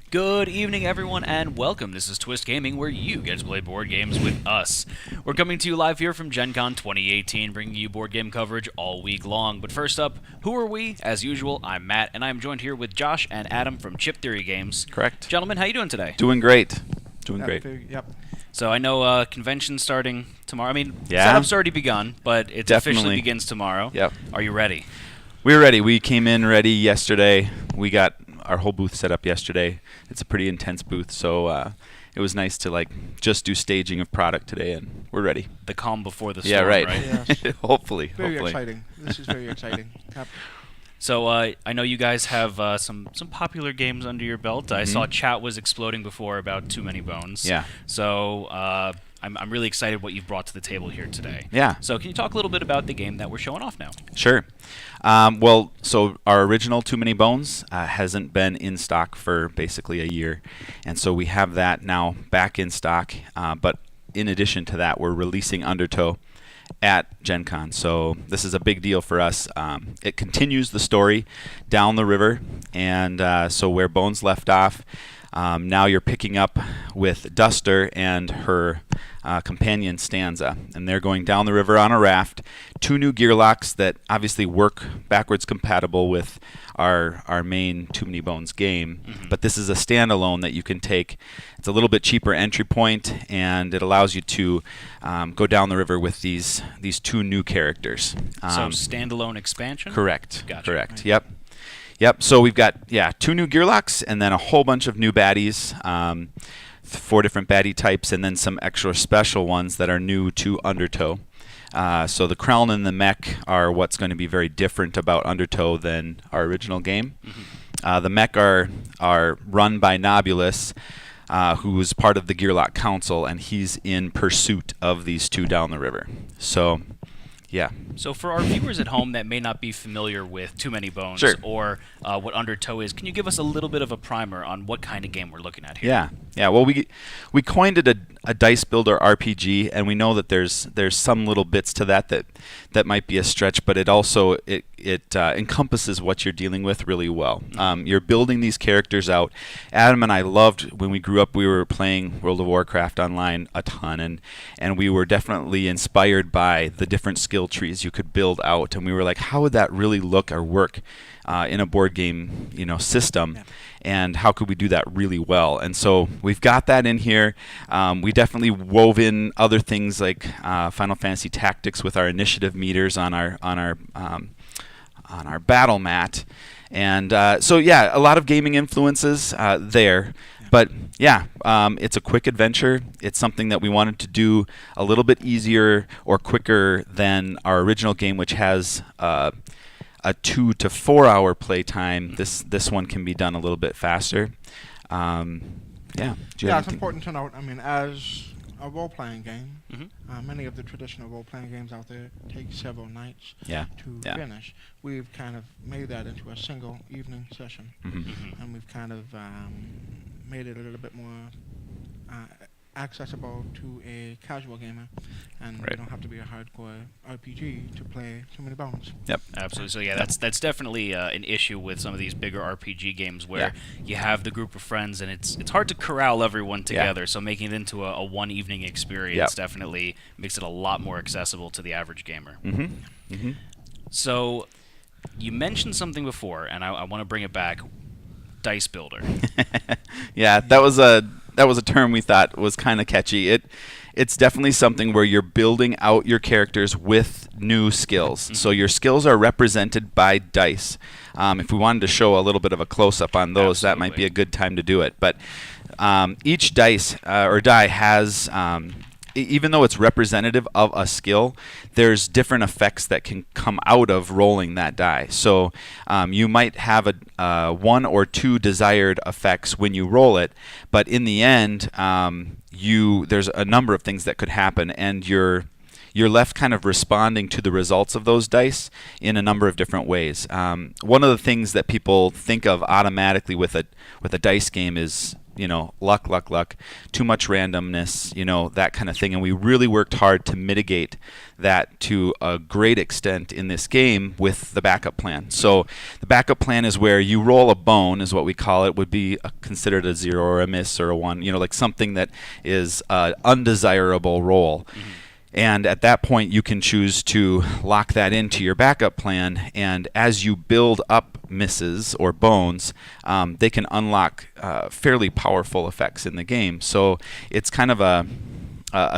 Good evening, everyone, and welcome. This is Twist Gaming, where you get to play board games with us. We're coming to you live here from Gen Con 2018, bringing you board game coverage all week long. But first up, who are we? As usual, I'm Matt, and I'm joined here with Josh and Adam from Chip Theory Games. Correct. Gentlemen, how you doing today? Doing great. Doing great. Yep. So I know convention's starting tomorrow. I mean, Yeah. setup's already begun, but it officially Definitely. begins tomorrow. Yep. Are you ready? We're ready. We came in ready yesterday. We got our whole booth set up yesterday. It's a pretty intense booth, so it was nice to just do staging of product today, and we're ready. The calm before the storm, Yeah, right. Yes. hopefully. Very exciting. This is very exciting. Yep. So I know you guys have some popular games under your belt. I saw chat was exploding before about Too Many Bones. Yeah. So I'm really excited what you've brought to the table here today. Yeah. So can you talk a little bit about the game that we're showing off now? Sure. So our original Too Many Bones hasn't been in stock for basically a year, and so we have that now back in stock. But in addition to that, we're releasing Undertow at Gen Con. So this is a big deal for us. It continues the story down the river, and so where Bones left off, now you're picking up with Duster and her companion Stanza, and they're going down the river on a raft. Two new gear locks that obviously work backwards compatible with our main Too Many Bones game, but this is a standalone that you can take. It's a little bit cheaper entry point, and it allows you to go down the river with these two new characters. So standalone expansion? Correct. Gotcha. Correct. Yep. So we've got two new gear locks and then a whole bunch of new baddies, 4 different baddie types, and then some extra special ones that are new to Undertow. So the Krell and the Mech are what's going to be very different about Undertow than our original game. The Mech are run by Nobulus, who is part of the Gearlock Council, and he's in pursuit of these two down the river. So, yeah. So for our viewers at home that may not be familiar with Too Many Bones Sure. or what Undertow is, can you give us a little bit of a primer on what kind of game we're looking at here? Yeah. Well, we coined it a dice builder RPG, and we know that there's some little bits to that might be a stretch, but it also encompasses what you're dealing with really well. You're building these characters out. Adam and I loved when we grew up. We were playing World of Warcraft online a ton, and we were definitely inspired by the different skill trees you could build out, and we were like, how would that really look or work in a board game, system? Yeah. And how could we do that really well? And so we've got that in here. We definitely wove in other things like Final Fantasy Tactics with our initiative meters on our battle mat, and so a lot of gaming influences there. But it's a quick adventure. It's something that we wanted to do a little bit easier or quicker than our original game, which has a 2 to 4 hour play time. This one can be done a little bit faster. It's important to note. I mean, as a role-playing game, many of the traditional role-playing games out there take several nights to finish. We've kind of made that into a single evening session, and we've kind of made it a little bit more accessible to a casual gamer, and you don't have to be a hardcore RPG to play Too Many Bones. Yep, absolutely. So that's definitely an issue with some of these bigger RPG games where you have the group of friends, and it's hard to corral everyone together. So making it into a one evening experience definitely makes it a lot more accessible to the average gamer. So you mentioned something before, and I want to bring it back. Dice builder. That was a term we thought was kind of catchy. It's definitely something where you're building out your characters with new skills. So your skills are represented by dice. If we wanted to show a little bit of a close-up on those, that might be a good time to do it. But each dice or die has, even though it's representative of a skill, there's different effects that can come out of rolling that die. So you might have a 1 or 2 desired effects when you roll it, but in the end, there's a number of things that could happen, and you're left kind of responding to the results of those dice in a number of different ways. One of the things that people think of automatically with a dice game is luck, too much randomness, that kind of thing. And we really worked hard to mitigate that to a great extent in this game with the backup plan. So the backup plan is where you roll a bone, is what we call it, would be considered a 0 or a miss or a 1, like something that is an undesirable roll. Mm-hmm. And at that point, you can choose to lock that into your backup plan. And as you build up misses or bones, they can unlock fairly powerful effects in the game. So it's kind of a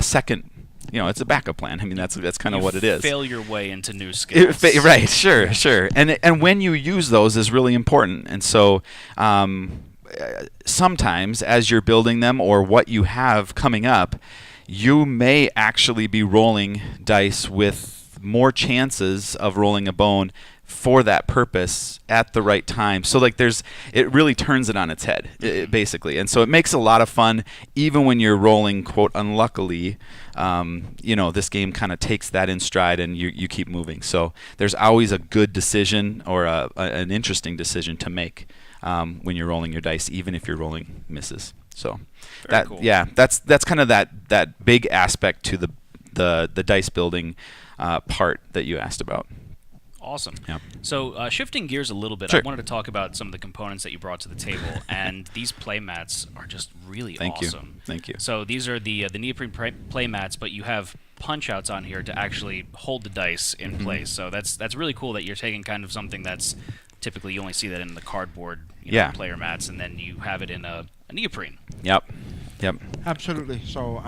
second, it's a backup plan. I mean, that's kind of what it is. Fail your way into new skills. Right, sure. And when you use those is really important. And so sometimes as you're building them or what you have coming up, you may actually be rolling dice with more chances of rolling a bone for that purpose at the right time. So it really turns it on its head, basically. And so it makes a lot of fun, even when you're rolling, quote, unluckily. This game kind of takes that in stride and you keep moving. So there's always a good decision or an interesting decision to make when you're rolling your dice, even if you're rolling misses. So cool. That's kind of that big aspect to the dice building part that you asked about. Awesome. Yeah. So shifting gears a little bit, Sure. I wanted to talk about some of the components that you brought to the table, and these play mats are just really awesome. Thank you. So these are the neoprene play mats, but you have punch outs on here to actually hold the dice in place. So that's really cool that you're taking kind of something that's typically you only see that in the cardboard player mats, and then you have it in a neoprene. Yep. Absolutely. So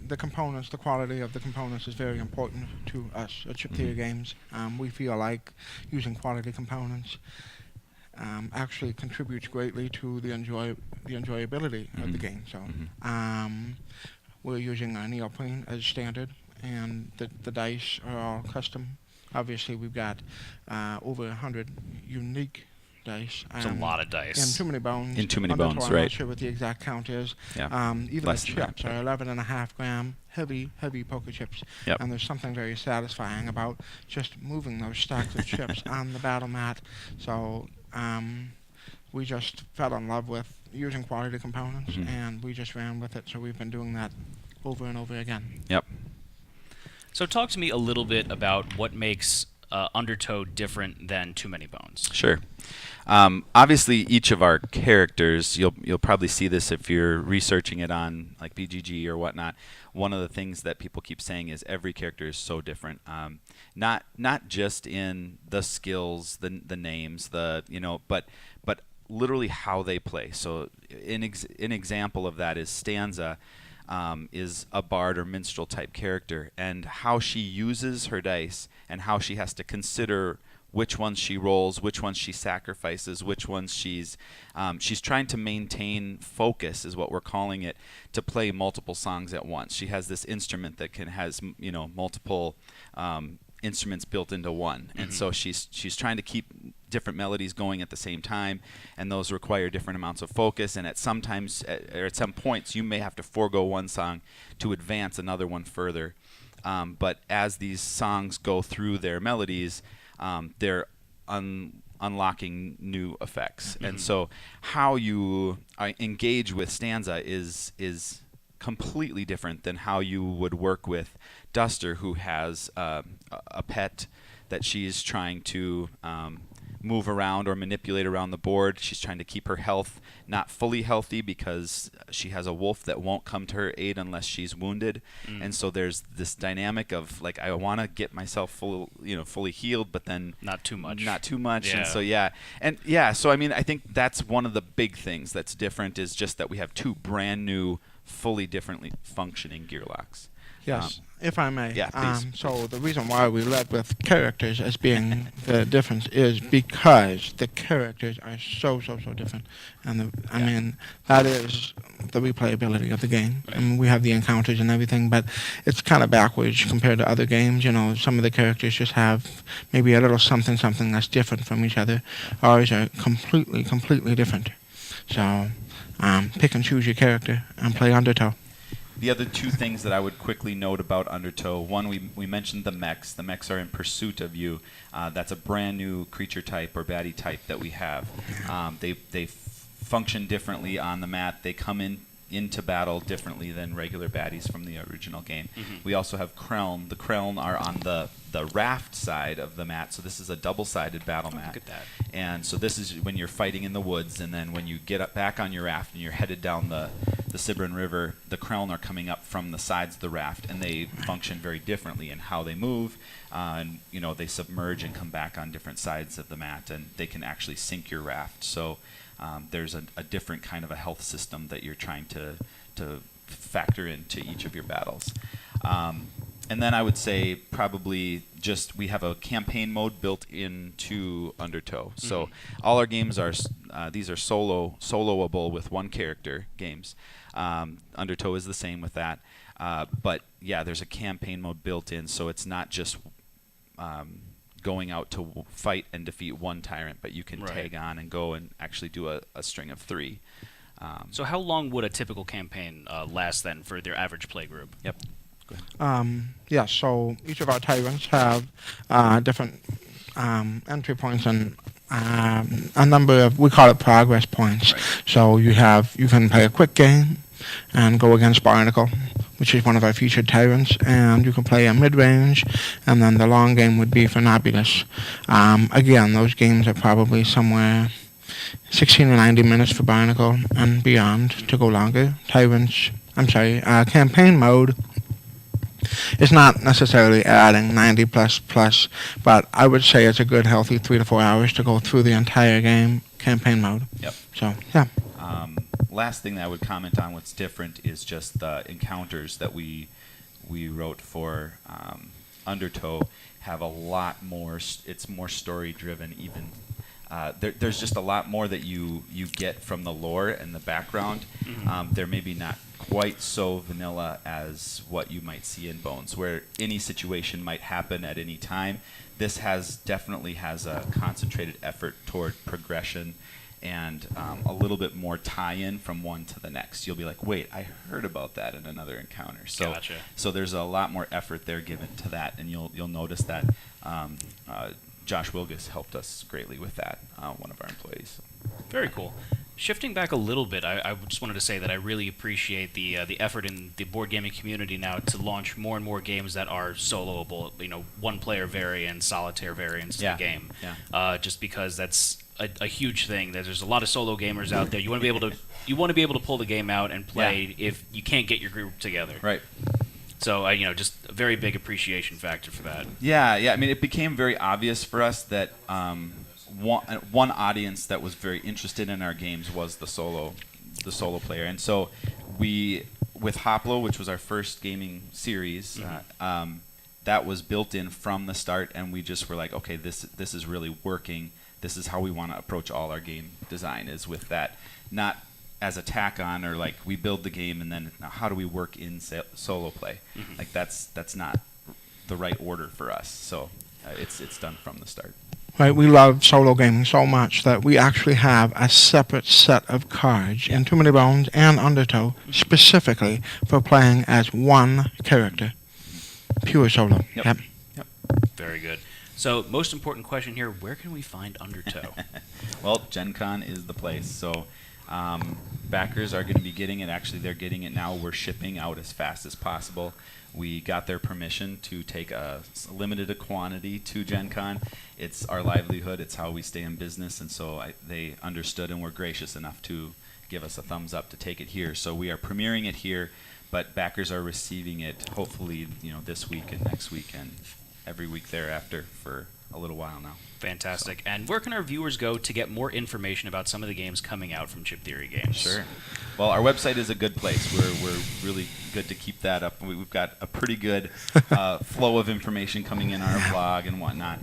the components, the quality of the components is very important to us at Chip Theory Games. We feel like using quality components actually contributes greatly to the enjoyability of the game. So we're using a neoprene as standard, and the dice are all custom. Obviously, we've got over 100 unique dice. It's a lot of dice. And too many bones. Right. I'm not sure what the exact count is. Yeah. Even Less the than chips that, are 11.5 gram heavy poker chips. Yep. And there's something very satisfying about just moving those stacks of chips on the battle mat. So we just fell in love with using quality components, and we just ran with it. So we've been doing that over and over again. Yep. So talk to me a little bit about what makes Undertow different than Too Many Bones. Sure. Obviously, each of our characters, you'll probably see this if you're researching it on like BGG or whatnot. One of the things that people keep saying is every character is so different. Not just in the skills, the names, but literally how they play. So an example of that is Stanza. Is a bard or minstrel type character, and how she uses her dice and how she has to consider which ones she rolls, which ones she sacrifices, which ones she's trying to maintain focus, is what we're calling it, to play multiple songs at once. She has this instrument that has multiple instruments built into one, and so she's trying to keep different melodies going at the same time, and those require different amounts of focus, and at some points you may have to forego one song to advance another one further, but as these songs go through their melodies, they're unlocking new effects. And so how you engage with Stanza is completely different than how you would work with Duster, who has a pet that she's trying to move around or manipulate around the board. She's trying to keep her health not fully healthy because she has a wolf that won't come to her aid unless she's wounded. And so there's this dynamic of like, I want to get myself fully healed, but then not too much. Yeah. And so I mean, I think that's one of the big things that's different, is just that we have two brand new, fully differently functioning gear locks. Yes, if I may. Yeah, please. So the reason why we led with characters as being the difference is because the characters are so different, and I mean that is the replayability of the game. I mean, we have the encounters and everything, but it's kind of backwards compared to other games. Some of the characters just have maybe a little something that's different from each other. Ours are completely different. So pick and choose your character and play Undertow. The other two things that I would quickly note about Undertow: one, we mentioned the mechs. The mechs are in pursuit of you. That's a brand new creature type or baddie type that we have. They function differently on the mat. They come into battle differently than regular baddies from the original game. We also have Kreln. The Kreln are on the raft side of the mat, so this is a double-sided battle mat. Look at that. And so this is when you're fighting in the woods, and then when you get up back on your raft and you're headed down the Sibrin River, the Kreln are coming up from the sides of the raft, and they function very differently in how they move. And they submerge and come back on different sides of the mat, and they can actually sink your raft. So there's a different kind of a health system that you're trying to factor into each of your battles. And then I would say probably just we have a campaign mode built into Undertow. So all our games are these are soloable with one character games. Undertow is the same with that. But yeah, there's a campaign mode built in, so it's not just going out to fight and defeat one tyrant, but you can tag on and go and actually do a string of 3. So how long would a typical campaign last then for their average play group? Yep. Yeah, so each of our tyrants have different entry points and a number of, we call it progress points. So you can play a quick game and go against Barnacle, which is one of our featured tyrants, and you can play a mid-range, and then the long game would be for Nobulus. Again, those games are probably somewhere 16 to 90 minutes for Barnacle and beyond to go longer. Campaign mode is not necessarily adding 90 plus, but I would say it's a good healthy 3 to 4 hours to go through the entire game campaign mode. Yep. So, yeah. Last thing that I would comment on what's different is just the encounters that we wrote for Undertow have a lot more. It's more story driven. Even there's just a lot more that you get from the lore and the background. They're maybe not quite so vanilla as what you might see in Bones, where any situation might happen at any time. This definitely has a concentrated effort toward progression and a little bit more tie-in from one to the next. You'll be like, wait, I heard about that in another encounter. So, Gotcha. So there's a lot more effort there given to that, and you'll notice that Josh Wilgus helped us greatly with that, one of our employees. Very cool. Shifting back a little bit, I just wanted to say that I really appreciate the effort in the board gaming community now to launch more and more games that are soloable, one-player variants, solitaire variants to the game. Yeah. Just because that's a huge thing. There's a lot of solo gamers out there. You want to be able to pull the game out and play if you can't get your group together. Right. So just a very big appreciation factor for that. Yeah. I mean, it became very obvious for us that one audience that was very interested in our games was the solo player, and so with Hoplo, which was our first gaming series, that was built in from the start, and we just were like, okay, this is really working. This is how we want to approach all our game design, is with that, not as a tack on or like we build the game and then how do we work in solo play. Like that's not the right order for us. So it's done from the start. Right, we love solo gaming so much that we actually have a separate set of cards in Too Many Bones and Undertow specifically for playing as one character. Pure solo. Yep. Very good. So, most important question here, where can we find Undertow? Well, Gen Con is the place. So, backers are going to be getting it. Actually, they're getting it now. We're shipping out as fast as possible. We got their permission to take a limited quantity to Gen Con. It's our livelihood. It's how we stay in business. And so they understood and were gracious enough to give us a thumbs up to take it here. So we are premiering it here, but backers are receiving it hopefully this week and next week and every week thereafter for a little while now. Fantastic. So. And where can our viewers go to get more information about some of the games coming out from Chip Theory Games? Sure. Well, our website is a good place. We're really good to keep that up. We've got a pretty good flow of information coming in our blog and whatnot.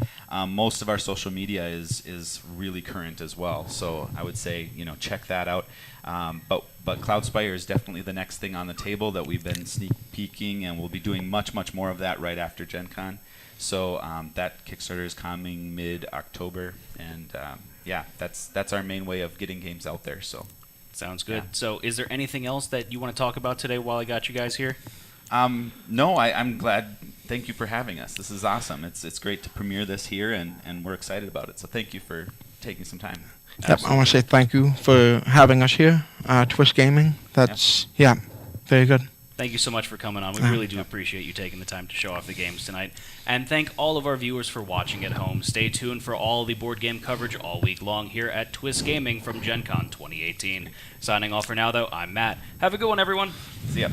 Most of our social media is really current as well. So I would say check that out. But Cloudspire is definitely the next thing on the table that we've been sneak peeking, and we'll be doing much more of that right after Gen Con. So that Kickstarter is coming mid-October, and that's our main way of getting games out there. So sounds good. Yeah. So is there anything else that you want to talk about today while I got you guys here? No, I'm glad. Thank you for having us. This is awesome. It's great to premiere this here, and we're excited about it. So thank you for taking some time. Yep, I want to say thank you for having us here, Twist Gaming. That's, very good. Thank you so much for coming on. We really do appreciate you taking the time to show off the games tonight. And thank all of our viewers for watching at home. Stay tuned for all the board game coverage all week long here at Twist Gaming from Gen Con 2018. Signing off for now, though, I'm Matt. Have a good one, everyone. See ya.